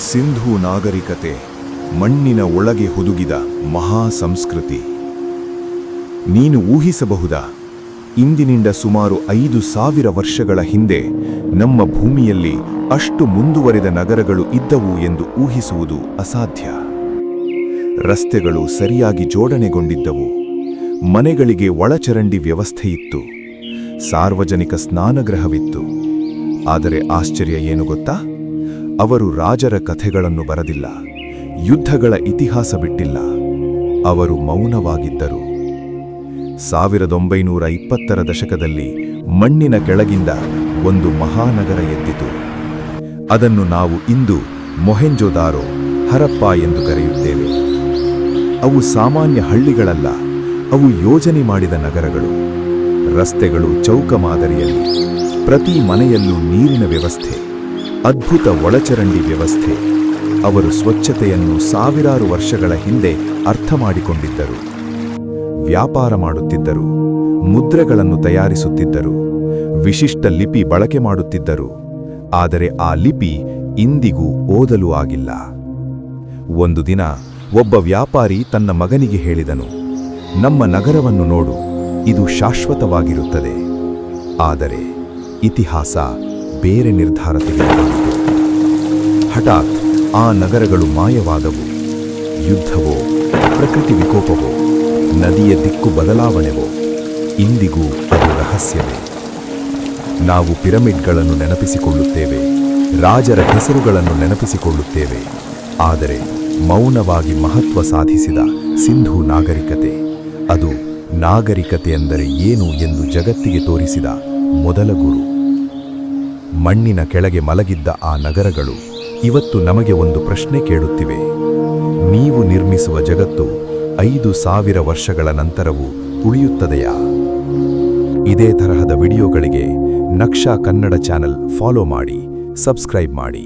ಸಿಂಧೂ ನಾಗರಿಕತೆ ಮಣ್ಣಿನ ಒಳಗೆ ಹುದುಗಿದ ಮಹಾ ಸಂಸ್ಕೃತಿ. ನೀನು ಊಹಿಸಬಹುದಾ, ಇಂದಿನಿಂದ ಸುಮಾರು 5,000 ವರ್ಷಗಳ ಹಿಂದೆ ನಮ್ಮ ಭೂಮಿಯಲ್ಲಿ ಅಷ್ಟು ಮುಂದುವರೆದ ನಗರಗಳು ಇದ್ದವು ಎಂದು ಊಹಿಸುವುದು ಅಸಾಧ್ಯ. ರಸ್ತೆಗಳು ಸರಿಯಾಗಿ ಜೋಡಣೆಗೊಂಡಿದ್ದವು, ಮನೆಗಳಿಗೆ ಒಳಚರಂಡಿ ವ್ಯವಸ್ಥೆಯಿತ್ತು, ಸಾರ್ವಜನಿಕ ಸ್ನಾನಗೃಹವಿತ್ತು. ಆದರೆ ಆಶ್ಚರ್ಯ ಏನು ಗೊತ್ತಾ? ಅವರು ರಾಜರ ಕಥೆಗಳನ್ನು ಬರೆದಿಲ್ಲ, ಯುದ್ಧಗಳ ಇತಿಹಾಸ ಬಿಟ್ಟಿಲ್ಲ. ಅವರು ಮೌನವಾಗಿದ್ದರು. 1920ರ ದಶಕದಲ್ಲಿ ಮಣ್ಣಿನ ಕೆಳಗಿಂದ ಒಂದು ಮಹಾನಗರ ಎದ್ದಿತು. ಅದನ್ನು ನಾವು ಇಂದು ಮೊಹೆಂಜೊದಾರೋ, ಹರಪ್ಪ ಎಂದು ಕರೆಯುತ್ತೇವೆ. ಅವು ಸಾಮಾನ್ಯ ಹಳ್ಳಿಗಳಲ್ಲ, ಅವು ಯೋಜನೆ ಮಾಡಿದ ನಗರಗಳು. ರಸ್ತೆಗಳು ಚೌಕ ಮಾದರಿಯಲ್ಲಿ, ಪ್ರತಿ ಮನೆಯಲ್ಲೂ ನೀರಿನ ವ್ಯವಸ್ಥೆ, ಅದ್ಭುತ ಒಳಚರಂಡಿ ವ್ಯವಸ್ಥೆ. ಅವರು ಸ್ವಚ್ಛತೆಯನ್ನು 1000 ವರ್ಷಗಳ ಹಿಂದೆ ಅರ್ಥ ಮಾಡಿಕೊಂಡಿದ್ದರು. ವ್ಯಾಪಾರ ಮಾಡುತ್ತಿದ್ದರು, ಮುದ್ರೆಗಳನ್ನು ತಯಾರಿಸುತ್ತಿದ್ದರು, ವಿಶಿಷ್ಟ ಲಿಪಿ ಬಳಕೆ ಮಾಡುತ್ತಿದ್ದರು. ಆದರೆ ಆ ಲಿಪಿ ಇಂದಿಗೂ ಓದಲು ಆಗಿಲ್ಲ. ಒಂದು ದಿನ ಒಬ್ಬ ವ್ಯಾಪಾರಿ ತನ್ನ ಮಗನಿಗೆ ಹೇಳಿದನು, ನಮ್ಮ ನಗರವನ್ನು ನೋಡು, ಇದು ಶಾಶ್ವತವಾಗಿರುತ್ತದೆ. ಆದರೆ ಇತಿಹಾಸ ಬೇರೆ ನಿರ್ಧಾರ ತೆಗೆದುಕೊಂಡಿತು. ಹಠಾತ್ ಆ ನಗರಗಳು ಮಾಯವಾದವು. ಯುದ್ಧವೋ, ಪ್ರಕೃತಿ ವಿಕೋಪವೋ, ನದಿಯ ದಿಕ್ಕು ಬದಲಾವಣೆವೋ, ಇಂದಿಗೂ ಅದು ರಹಸ್ಯವೇ. ನಾವು ಪಿರಮಿಡ್ಗಳನ್ನು ನೆನಪಿಸಿಕೊಳ್ಳುತ್ತೇವೆ, ರಾಜರ ಹೆಸರುಗಳನ್ನು ನೆನಪಿಸಿಕೊಳ್ಳುತ್ತೇವೆ. ಆದರೆ ಮೌನವಾಗಿ ಮಹತ್ವ ಸಾಧಿಸಿದ ಸಿಂಧೂ ನಾಗರಿಕತೆ, ಅದು ನಾಗರಿಕತೆ ಎಂದರೆ ಏನು ಎಂದು ಜಗತ್ತಿಗೆ ತೋರಿಸಿದ ಮೊದಲ ಗುರು. ಮಣ್ಣಿನ ಕೆಳಗೆ ಮಲಗಿದ್ದ ಆ ನಗರಗಳು ಇವತ್ತು ನಮಗೆ ಒಂದು ಪ್ರಶ್ನೆ ಕೇಳುತ್ತಿವೆ. ನೀವು ನಿರ್ಮಿಸುವ ಜಗತ್ತು 5,000 ವರ್ಷಗಳ ನಂತರವೂ ಉಳಿಯುತ್ತದೆಯಾ? ಇದೇ ತರಹದ ವಿಡಿಯೋಗಳಿಗೆ ನಕ್ಷಾ ಕನ್ನಡ ಚಾನೆಲ್ ಫಾಲೋ ಮಾಡಿ, ಸಬ್ಸ್ಕ್ರೈಬ್ ಮಾಡಿ.